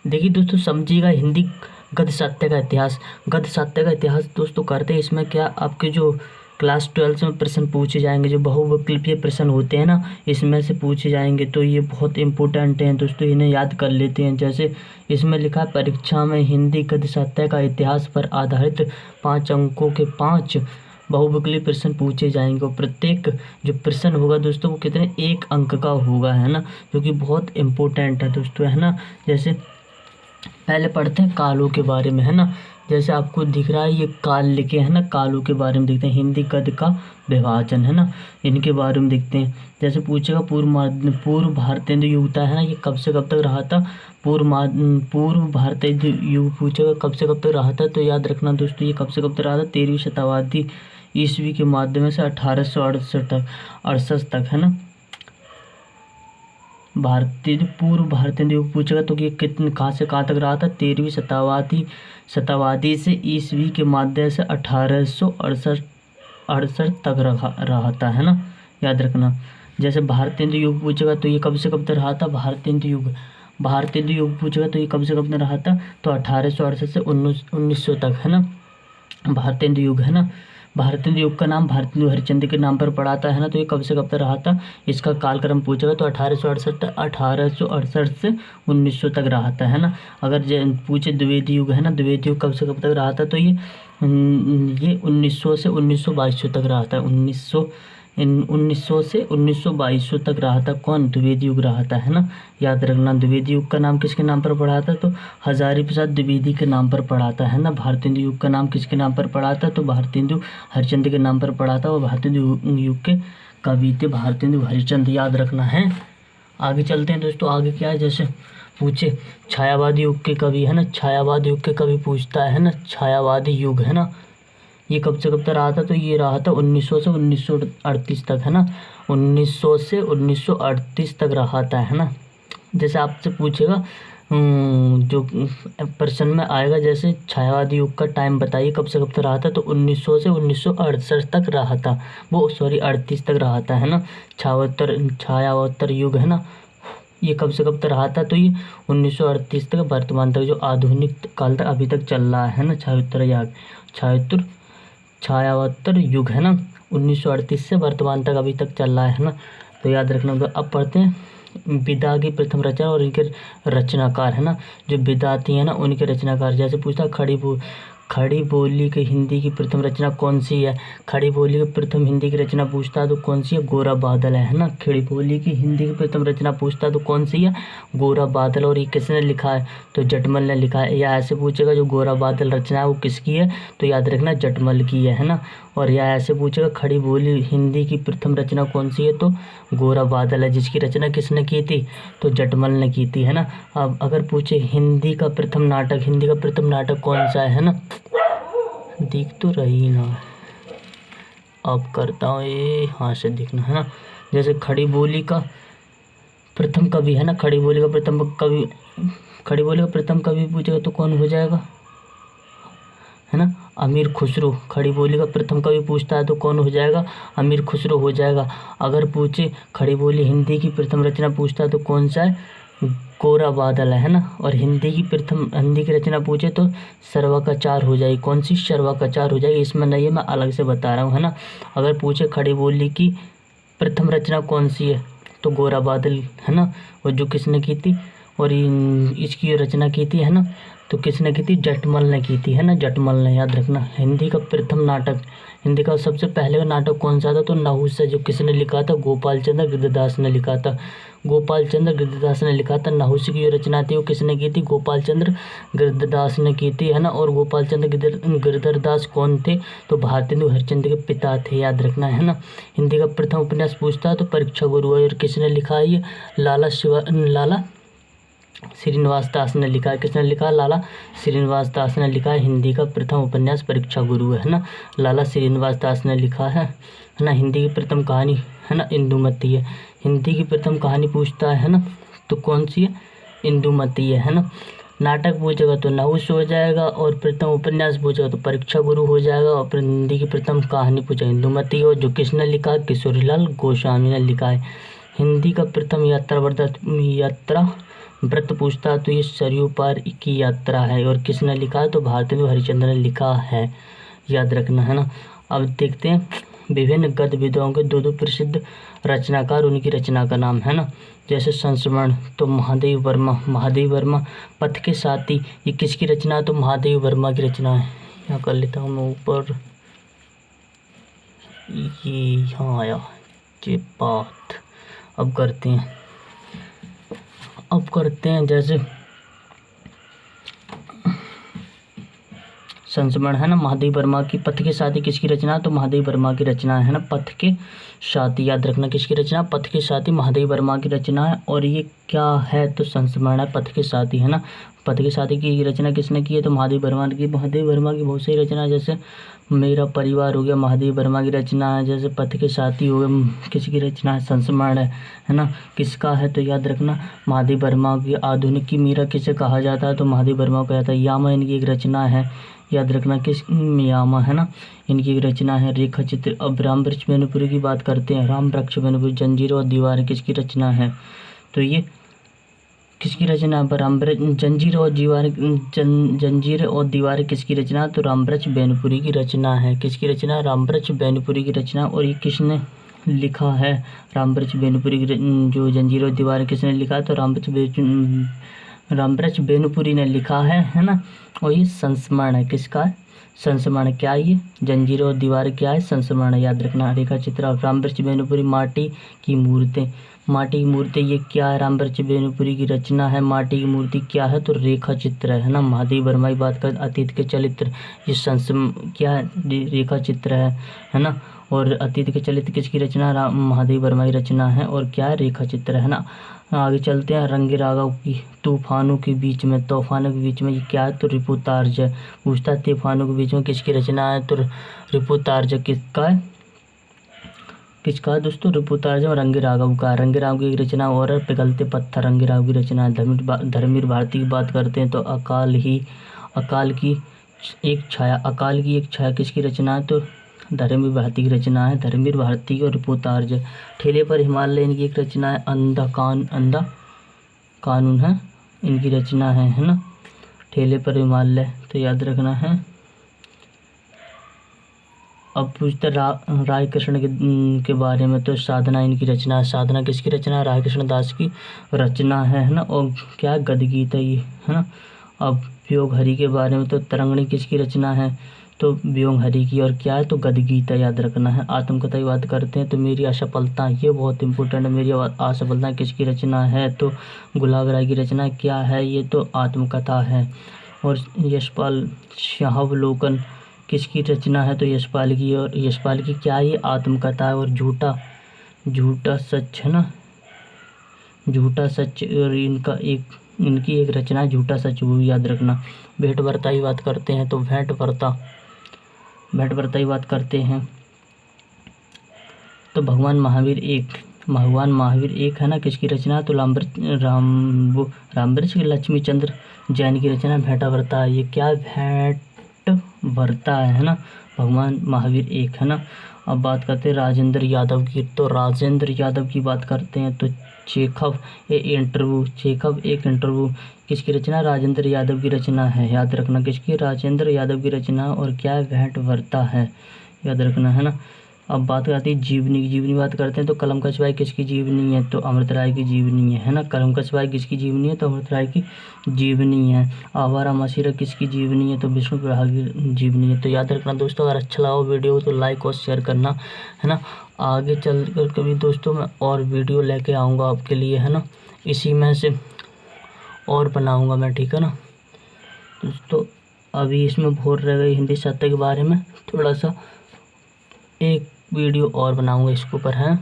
देखिए दोस्तों, समझिएगा हिंदी गद्य साहित्य का इतिहास। गद्य साहित्य का इतिहास दोस्तों करते हैं इसमें क्या, आपके जो क्लास 12 में प्रश्न पूछे जाएंगे, जो बहुविकल्पीय प्रश्न होते हैं ना, इसमें से पूछे जाएंगे। तो ये बहुत इंपॉर्टेंट हैं दोस्तों, इन्हें याद कर लेते हैं। जैसे इसमें लिखा है, परीक्षा में हिंदी गद्य साहित्य का इतिहास पर आधारित 5 अंकों के 5 बहुविकल्पीय प्रश्न पूछे जाएंगे। और प्रत्येक जो प्रश्न होगा दोस्तों वो कितने 1 अंक का होगा, है ना, जो कि बहुत इम्पोर्टेंट है दोस्तों, है ना। जैसे पहले पढ़ते हैं कालों के बारे में, है ना। जैसे आपको दिख रहा है ये काल लिखे हैं ना, कालों के बारे में देखते हैं। हिंदी गद्य का विभाजन, है ना, इनके बारे में देखते हैं। जैसे पूछेगा पूर्व भारतेंदु युग था, है ना, ये कब से कब तक रहा था। पूर्व भारतेंदु युग पूछेगा कब से कब तक रहा था, तो याद रखना दोस्तों ये कब से कब तक रहा था, 13वीं शताब्दी ईस्वी के माध्यम से 1868 तक, है ना। पूर्व भारतीय युग पूछेगा तो ये कितने कहाँ से कहाँ तक रहा था, 13वीं शताब्दी से ईस्वी के माध्यम से 1868 तक रहा था, है ना, याद रखना। जैसे भारतीय युग पूछेगा तो ये कब से कब तक रहा था, भारतीय युग पूछेगा तो ये कब से कब तक रहा था, तो 1868 से 1900 तक, है ना, भारतीय युग, है ना। भारतीय युग का नाम भारतेंदु हरिश्चंद्र के नाम पर पड़ा था, है ना। तो ये कब से कब तक रहा था, इसका कालक्रम पूछेगा तो 1868 से 1900 तक रहा था, है ना। अगर पूछे द्विवेदी युग, है ना, द्विवेदी युग कब से कब तक रहा था, तो ये 1900 से 1922 तक रहा था। 1900 से 1922 तक रहा था। कौन, द्विवेदी युग रहा था, है ना, याद रखना। द्विवेदी युग का नाम किसके नाम पर पड़ा था, तो हजारी प्रसाद द्विवेदी के नाम पर पड़ा था, है ना। भारतीय युग का नाम किसके नाम पर पड़ा था, तो भारतेंदु हरिश्चंद्र के नाम पर पड़ा था। और भारतीय युग के कवि थे भारतेंदु हरिश्चंद्र, याद रखना है। आगे चलते हैं दोस्तों, आगे क्या है, जैसे पूछे छायावादी युग के कवि, है ना, छायावादी युग के कवि पूछता है ना, छायावादी युग, है ना, ये कब से कब तक रहा था, तो ये रहा था 1900 से 1938 तक, है ना। 1900 से 1938 तक रहा था, है ना। जैसे आपसे पूछेगा जो प्रश्न में आएगा, जैसे छायावादी युग का टाइम बताइए कब से कब तक रहा था, तो 1900 से 1968 तक रहा था, वो 38 तक रहा था, है ना। छायावोत्तर युग, है ना, ये कब से कब तक रहा था, तो ये 1938 तक वर्तमान तक, जो आधुनिक काल तक अभी तक चल रहा है ना, छायावोत्तर युग, है ना, 1938 से वर्तमान तक अभी तक चल रहा है ना। तो याद रखना। तो अब पढ़ते हैं विदा की प्रथम रचना और इनके रचनाकार, है ना, जो विदाती है ना उनके रचनाकार। जैसे पूछता खड़ी बोली की हिंदी की प्रथम रचना कौन सी है, खड़ी बोली की प्रथम हिंदी की रचना पूछता है तो कौन सी है, गोरा बादल है ना। खड़ी बोली की हिंदी की प्रथम रचना पूछता है तो कौन सी है, गोरा बादल। और ये किसने लिखा है, तो जटमल ने लिखा है। या ऐसे पूछेगा जो गोरा बादल रचना है वो किसकी है, तो याद रखना जटमल की है ना। और या ऐसे पूछेगा खड़ी बोली हिंदी की प्रथम रचना कौन सी है, तो गोरा बादल है, जिसकी रचना किसने की थी, तो जटमल ने की थी, है ना। अब अगर पूछे हिंदी का प्रथम नाटक कौन सा है ना, दिख तो रही ना, अब करता हूँ ये हाँ से दिखना, है ना। जैसे खड़ी बोली का प्रथम कवि, है ना, खड़ी बोली का प्रथम कवि पूछेगा तो कौन हो जाएगा, है ना, अमीर खुसरो। खड़ी बोली का प्रथम कवि पूछता है तो कौन हो जाएगा, अमीर खुसरो हो जाएगा। अगर पूछे खड़ी बोली हिंदी की प्रथम रचना पूछता है तो कौन सा है, गोरा बादल है ना। और हिंदी की रचना पूछे तो सर्वकाचार हो जाएगी। कौन सी, सर्वकाचार हो जाएगी, इसमें नहीं है, मैं अलग से बता रहा हूँ, है ना। अगर पूछे खड़ी बोली की प्रथम रचना कौन सी है, तो गोरा बादल, है ना, और जो किसने की थी, और इसकी रचना की थी, है ना, तो किसने की थी, जटमल ने की थी, है ना, जटमल ने, याद रखना। हिंदी का प्रथम नाटक, हिंदी का सबसे पहले का नाटक कौन सा था, तो नहुष, जो किसने लिखा था, गोपाल चंद्र गिरिदास ने लिखा था। गोपाल चंद्र गिरिदास ने लिखा था। नहुष की जो रचना थी वो किसने की थी, गोपाल चंद्र गिरिदास ने की थी, है ना। और गोपाल चंद्र गिरिधरदास कौन थे, तो भारतेंदु हरिश्चंद्र के पिता थे, याद रखना, है ना। हिंदी का प्रथम उपन्यास पूछता है तो परीक्षा गुरु है, और किसने लिखा है ये, लाला श्रीनिवास दास ने लिखा है। किसने लिखा है, लाला श्रीनिवास दास ने लिखा है। हिंदी का प्रथम उपन्यास परीक्षा गुरु है ना, लाला श्रीनिवास दास ने लिखा है ना। हिंदी की प्रथम कहानी, है ना, इंदुमती है। हिंदी की प्रथम कहानी पूछता है ना, तो कौन सी है, इंदुमती है ना। नाटक पूछेगा तो नहुष हो जाएगा, और प्रथम उपन्यास पूछेगा तो परीक्षा गुरु हो जाएगा। और हिंदी की प्रथम कहानी पूछेगा इंदुमती, और जो किसने लिखा है, किशोरीलाल गोस्वामी ने लिखा है। हिंदी का प्रथम यात्रा व्रत पूछता तो ये सरयू पार की यात्रा है। और किसने लिखा है? तो भारतेंदु हरिश्चंद्र ने लिखा है, याद रखना है ना। अब देखते हैं विभिन्न गद्य विधाओं के दो प्रसिद्ध रचनाकार, उनकी रचना का नाम है ना। जैसे संस्मरण तो महादेव वर्मा। पथ के साथी ये किसकी रचना है? तो महादेव वर्मा की रचना है। यहाँ कर लेता हूँ मैं ऊपर, ये यहाँ आया ये बात। अब करते हैं जैसे संस्मरण है ना, महादेव वर्मा की। पथ के साथी किसकी रचना? तो महादेव वर्मा की रचना है ना। पथ के साथी याद रखना किसकी रचना? पथ के साथी महादेव वर्मा की रचना है। और ये क्या है? तो संस्मरण है, पथ के साथी है ना। पथ के साथी की रचना किसने की है? तो महादेव वर्मा की। महादेव वर्मा की बहुत सारी रचना है, जैसे मेरा परिवार हो गया, महादेव वर्मा की रचना है। जैसे पथ के साथी हो गया, किसकी रचना है? संस्मरण है ना। किसका है? तो याद रखना महादेव वर्मा की। आधुनिक की मीरा किसे कहा जाता है? तो महादेव वर्मा को कहा जाता है। यामा इनकी एक रचना है, याद रखना किस? यामा है ना, इनकी एक रचना है। रेखा चित्र। अब राम वृक्ष मैनपुरी की बात करते हैं। राम वृक्ष मैनपुरी। जंजीर और दीवार किसकी रचना है? तो ये किसकी रचना है? जंजीर और दीवार किसकी रचना? तो रामवृक्ष बैनपुरी की रचना है। किसकी रचना? रामवृक्ष बैनपुरी की रचना। और ये किसने लिखा है? रामवृक्ष बैनपुरी की जो जंजीर और दीवार किसने लिखा है? तो रामवृक्ष बैनपुरी ने लिखा है ना। और ये संस्मरण है, किसका है? संस्मरण। क्या ये? जंजीर और दीवार क्या है? संस्मरण, याद रखना। रेखा चित्र। रामवृक्ष बैनपुरी। माटी की मूर्तें ये क्या है? रामवृक्ष बैनपुरी की रचना है। माटी की मूर्ति क्या है? तो रेखा चित्र है ना। महादेव वर्मा की बात कर, अतीत के चरित्र, ये क्या है? रेखा चित्र है ना। और अतीत के चरित्र किसकी रचना? महादेव वर्मा की रचना है। और क्या है? रेखा चित्र है ना। आगे चलते हैं। रंग रागव की। तूफानों के बीच में ये क्या है? तो रिपुतार्ज है। पूछता तूफानों के बीच में किसकी रचना है? तो रिपुतार्ज किसका है? दोस्तों? रिपुतार्ज और रंग राघव का। रंग राघव की एक रचना और है पिघलते पत्थर, रंग राघव की रचना है। धर्मवीर भारती की बात करते हैं तो अकाल की एक छाया किसकी रचना है? तो धर्मवीर भारती की रचना है। धर्मवीर भारती और रिपुतार्ज। ठेले पर हिमालय इनकी एक रचना है। अंधा कानून है, इनकी रचना है ना। ठेले पर हिमालय, तो याद रखना है। अब पूछते राय कृष्ण के बारे में, तो साधना इनकी रचना है। साधना किसकी रचना है? राय कृष्ण दास की रचना है ना। और क्या? गद्य गीता ये है ना। अब वियोग हरि के बारे में, तो तरंगिणी किसकी रचना है? तो वियोग हरि की। और क्या है? तो गद्य गीता, याद रखना है। आत्मकथा की बात करते हैं तो मेरी असफलता, ये बहुत इंपॉर्टेंट है। मेरी असफलता किसकी रचना है? तो गुलाब राय की रचना। क्या है ये? तो आत्मकथा है। और यशपाल शाहावलोकन किसकी रचना है? तो यशपाल की। और यशपाल की क्या? ये आत्मकथा है। और झूठा सच है ना। झूठा सच, और इनकी एक रचना है झूठा सच, वो याद रखना। भेंट वर्ता की बात करते हैं तो भेंट वर्ता की बात करते हैं तो भगवान महावीर एक है ना। किसकी रचना? तो रामवृक्ष लक्ष्मीचंद्र जैन की रचना भेंट वर्ता। ये क्या? भेंट वर्ता है ना। भगवान महावीर एक है ना। अब बात करते हैं राजेंद्र यादव की। तो राजेंद्र यादव की बात करते हैं तो चेखव एक इंटरव्यू किसकी रचना? राजेंद्र यादव की रचना है, याद रखना। किसकी? राजेंद्र यादव की रचना। और क्या है? भेंट वर्ता है, याद रखना है ना। अब बात करती है जीवनी की बात करते हैं तो कलम का सिपाही किसकी जीवनी है? तो अमृत राय की जीवनी है ना। कलम का सिपाही किसकी जीवनी है? तो अमृत राय की जीवनी है। आवारा मासीरा किसकी जीवनी है? तो विष्णु प्रभा की जीवनी है। तो याद रखना दोस्तों, अगर अच्छा लगा वीडियो तो लाइक और शेयर करना है ना। आगे चल कर कभी दोस्तों मैं और वीडियो लेके आऊँगा आपके लिए है ना। इसी में से और बनाऊँगा मैं, ठीक है ना दोस्तों। अभी इसमें बोर रह गई हिंदी साहित्य के बारे में, थोड़ा सा एक वीडियो और बनाऊंगा इसके ऊपर है।